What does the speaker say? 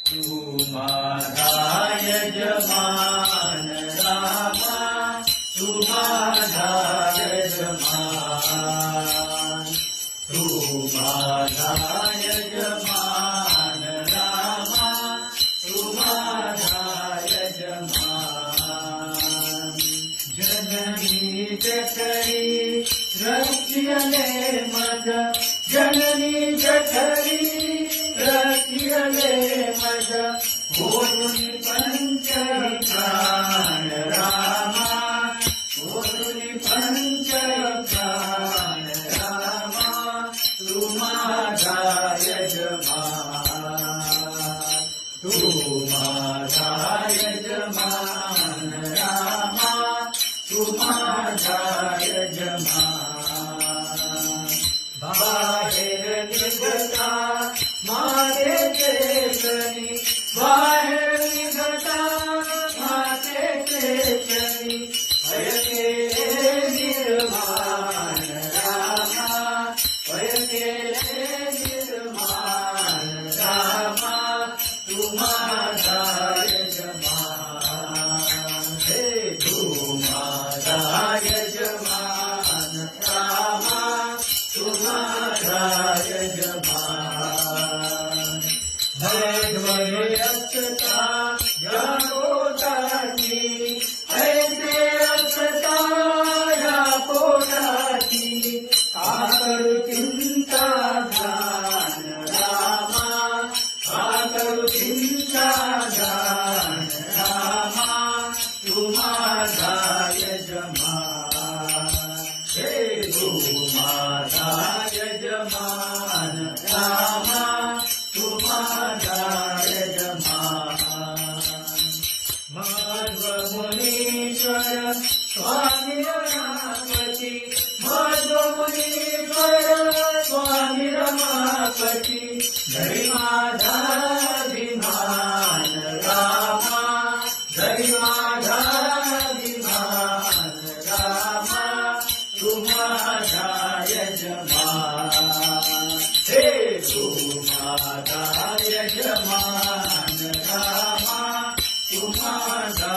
तू माझा यजमान रामा, तू माझा यजमान, तू माझा यजमान रामा, तू माझा यजमान. जननी जठरी रचिले मज, जननी जठरी रचिले मज, बोलून पंचविधान रामा, बोलून पंचविधान रामा, तू माझा यजमान, तू माझा यजमान रामा, तू माझा यजमान. बाहेर निघता माझे चेतनी, बाहेर निघता माझे चेतनी, भयते निर्माण रामा, भयते निर्माण रामा, तू माझा यजमान. हे तू माझा यजमान रामा, तू माझा यजमान. भय असता या पोटाची, ऐसे असता या पोटाची, का करू चिंता ध्यान रामा, का करू चिंता ध्यान रामा, तू माझा यजमान. हे तू माझा यजमान रामा, तू माझा यजमान. माधव मुनीश्वर स्वामी रमापती, माधव मुनीश्वर स्वामी रमापती, धरी माझा अभिमान रामा, धरी माझा अभिमान रामा, तू माझा यजमान. हे तू माझा यजमान रामा, तू माझा